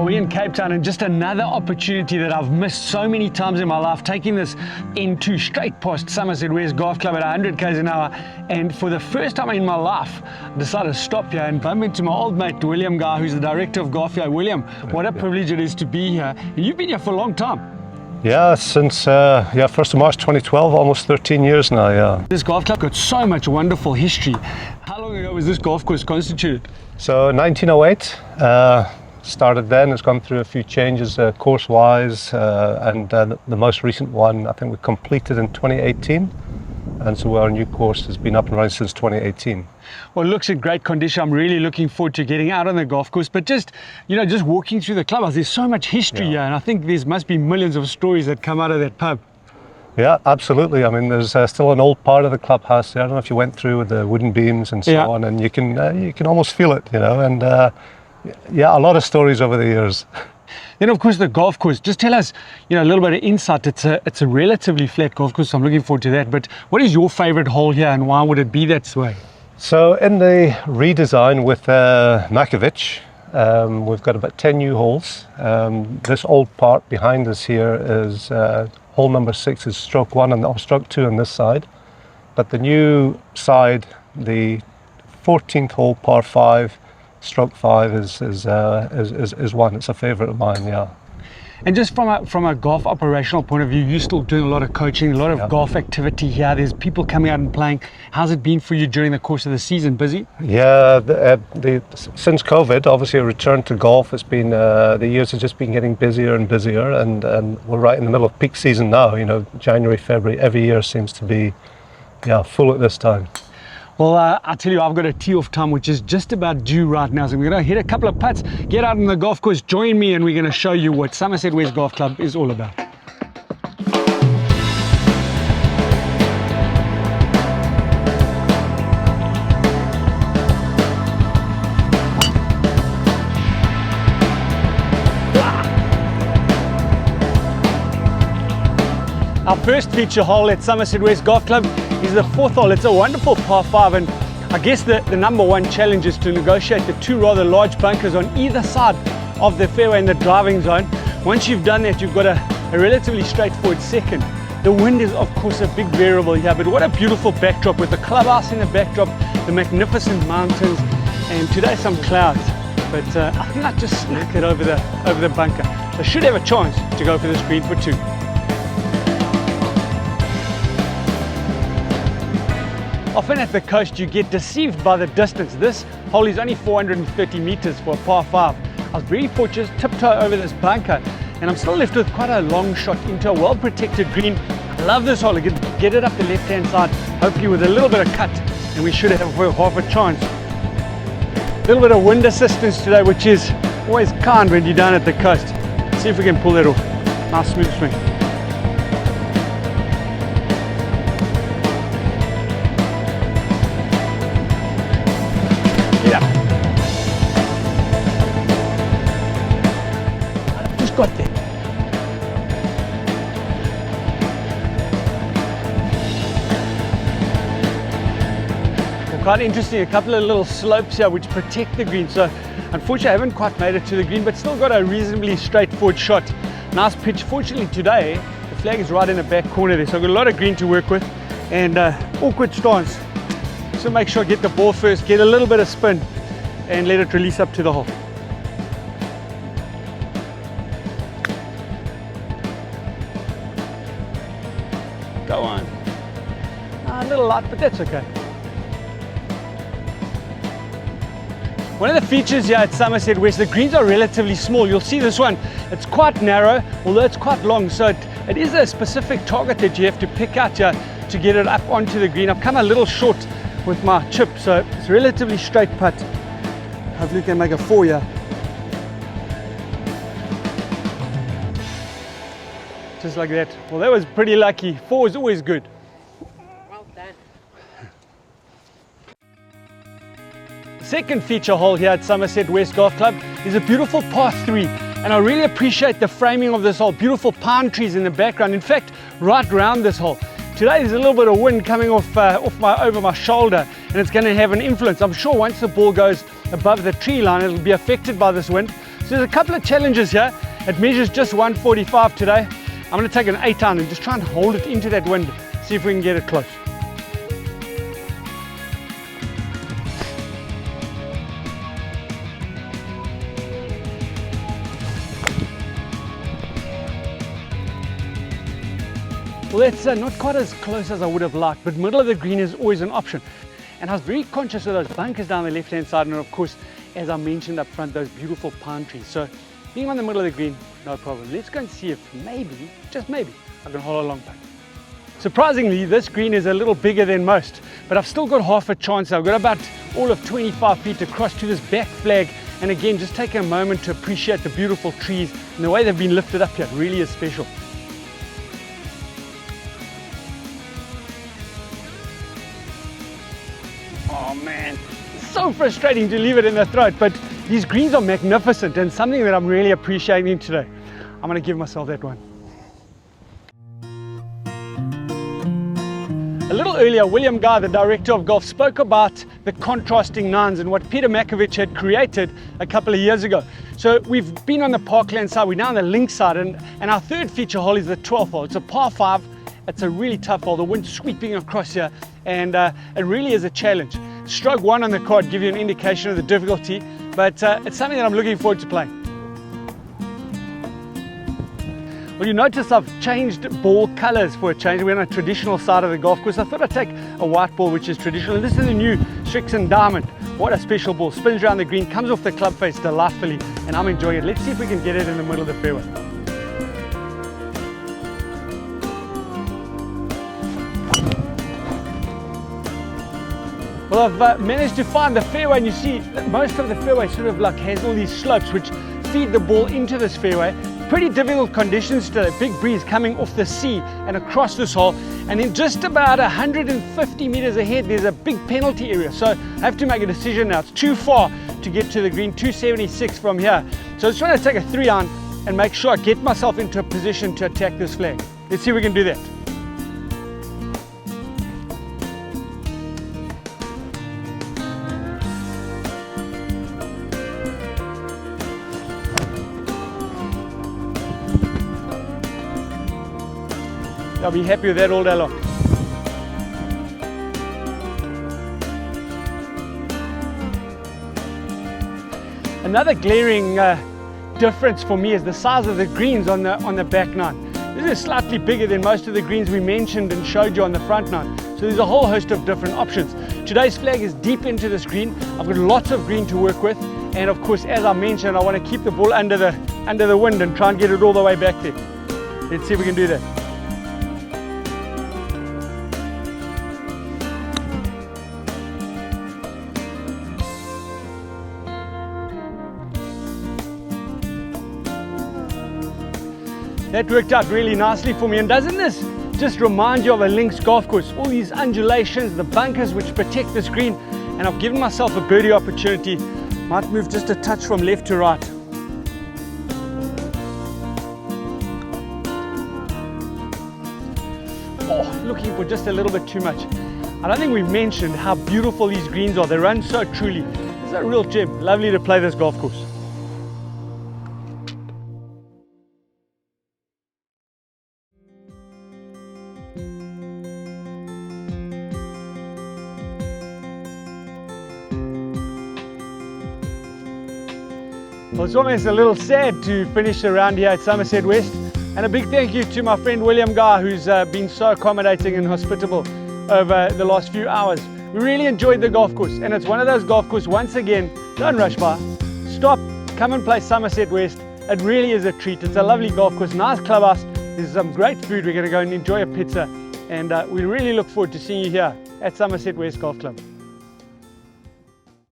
Well, we're in Cape Town, and just another opportunity that I've missed so many times in my life, taking this N2 straight past Somerset West Golf Club at 100 k's an hour. And for the first time in my life, I decided to stop here and bump into my old mate William Guy, who's the director of golf here. William, what a privilege it is to be here. And you've been here for a long time. Yeah, since 1st of March 2012, almost 13 years now, yeah. This golf club got so much wonderful history. How long ago was this golf course constituted? So 1908, started then. It's gone through a few changes course-wise, and the most recent one I think we completed in 2018, and so our new course has been up and running since 2018. Well, it looks in great condition. I'm really looking forward to getting out on the golf course, but just walking through the clubhouse, there's so much history here, and I think there must be millions of stories that come out of that pub. Yeah, absolutely. I mean, there's still an old part of the clubhouse there. I don't know if you went through with the wooden beams and so on, and you can almost feel it, and yeah, a lot of stories over the years. Then, of course, the golf course. Just tell us, a little bit of insight. It's a relatively flat golf course, so I'm looking forward to that. But what is your favorite hole here, and why would it be that way? So in the redesign with Makovic, we've got about 10 new holes. This old part behind us here is hole number 6 is stroke 1 or stroke 2 on this side. But the new side, the 14th hole, par 5, stroke 5 is one. It's a favourite of mine, yeah. And just from a golf operational point of view, you're still doing a lot of coaching, a lot of golf activity here. There's people coming out and playing. How's it been for you during the course of the season? Busy? Yeah, since COVID, obviously a return to golf. It's been the years have just been getting busier and busier, and we're right in the middle of peak season now. January, February, every year seems to be full at this time. Well, I tell you, I've got a tee-off time which is just about due right now. So we're going to hit a couple of putts, get out on the golf course, join me, and we're going to show you what Somerset West Golf Club is all about. Our first feature hole at Somerset West Golf Club is the 4th hole. It's a wonderful par 5, and I guess the number one challenge is to negotiate the two rather large bunkers on either side of the fairway in the driving zone. Once you've done that, you've got a relatively straightforward second. The wind is of course a big variable here, but what a beautiful backdrop with the clubhouse in the backdrop, the magnificent mountains, and today some clouds. But I think I just snuck it over the bunker. So I should have a chance to go for this green for 2. Often at the coast you get deceived by the distance. This hole is only 430 meters for a par 5. I was very fortunate to tiptoe over this bunker, and I'm still left with quite a long shot into a well-protected green. I love this hole. I can get it up the left-hand side, hopefully with a little bit of cut, and we should have half a chance. A little bit of wind assistance today, which is always kind when you're down at the coast. Let's see if we can pull that off. Nice smooth swing. Got there. Well, quite interesting, a couple of little slopes here which protect the green. So unfortunately I haven't quite made it to the green, but still got a reasonably straightforward shot. Nice pitch. Fortunately today the flag is right in the back corner there, so I've got a lot of green to work with, and awkward stance. So make sure I get the ball first, get a little bit of spin, and let it release up to the hole. Go on. A little light, but that's okay. One of the features here at Somerset West, the greens are relatively small. You'll see this one, it's quite narrow, although it's quite long. So it is a specific target that you have to pick out here to get it up onto the green. I've come a little short with my chip, so it's a relatively straight putt. Hopefully we can make a 4 here. Just like that. Well, that was pretty lucky. 4 is always good. Well done. The second feature hole here at Somerset West Golf Club is a beautiful par 3. And I really appreciate the framing of this hole. Beautiful palm trees in the background. In fact, right around this hole. Today there's a little bit of wind coming over my shoulder, and it's going to have an influence. I'm sure once the ball goes above the tree line, it'll be affected by this wind. So there's a couple of challenges here. It measures just 145 today. I'm going to take an 8-iron and just try and hold it into that wind, see if we can get it close. Well, that's not quite as close as I would have liked, but middle of the green is always an option. And I was very conscious of those bunkers down the left-hand side, and of course, as I mentioned up front, those beautiful pine trees. So being on the middle of the green, no problem. Let's go and see if maybe, just maybe, I can hold a long putt. Surprisingly, this green is a little bigger than most, but I've still got half a chance. I've got about all of 25 feet across to this back flag. And again, just take a moment to appreciate the beautiful trees and the way they've been lifted up here. It really is special. Oh man, it's so frustrating to leave it in the throat, but these greens are magnificent and something that I'm really appreciating today. I'm going to give myself that one. A little earlier, William Guy, the director of golf, spoke about the contrasting nines and what Peter Makovich had created a couple of years ago. So we've been on the parkland side, we're now on the link side, and our third feature hole is the 12th hole. It's a par 5. It's a really tough hole, the wind sweeping across here, and it really is a challenge. Stroke 1 on the card give you an indication of the difficulty, but it's something that I'm looking forward to playing. Well, you notice I've changed ball colors for a change. We're on a traditional side of the golf course. I thought I'd take a white ball, which is traditional, and this is a new Strixon Diamond. What a special ball. Spins around the green, comes off the club face delightfully, and I'm enjoying it. Let's see if we can get it in the middle of the fairway. Well, I've managed to find the fairway, and you see that most of the fairway sort of like has all these slopes which feed the ball into this fairway. Pretty difficult conditions today, big breeze coming off the sea and across this hole, and then just about 150 meters ahead there's a big penalty area, so I have to make a decision now. It's too far to get to the green, 276 from here, so I just want to take a 3-iron and make sure I get myself into a position to attack this flag. Let's see if we can do that. I'll be happy with that all day long. Another glaring difference for me is the size of the greens on the back nine. This is slightly bigger than most of the greens we mentioned and showed you on the front nine. So there's a whole host of different options. Today's flag is deep into this green. I've got lots of green to work with, and of course, as I mentioned, I want to keep the ball under the wind and try and get it all the way back there. Let's see if we can do that. That worked out really nicely for me, and doesn't this just remind you of a links golf course? All these undulations, the bunkers which protect this green, and I've given myself a birdie opportunity. Might move just a touch from left to right. Oh, looking for just a little bit too much. I don't think we've mentioned how beautiful these greens are. They run so truly. This is a real gem. Lovely to play this golf course. Well, it's almost a little sad to finish around here at Somerset West, and a big thank you to my friend William Guy, who's been so accommodating and hospitable over the last few hours. We really enjoyed the golf course, and it's one of those golf courses, once again, don't rush by, stop, come and play Somerset West. It really is a treat. It's a lovely golf course, nice clubhouse, there's some great food. We're going to go and enjoy a pizza, and we really look forward to seeing you here at Somerset West Golf Club.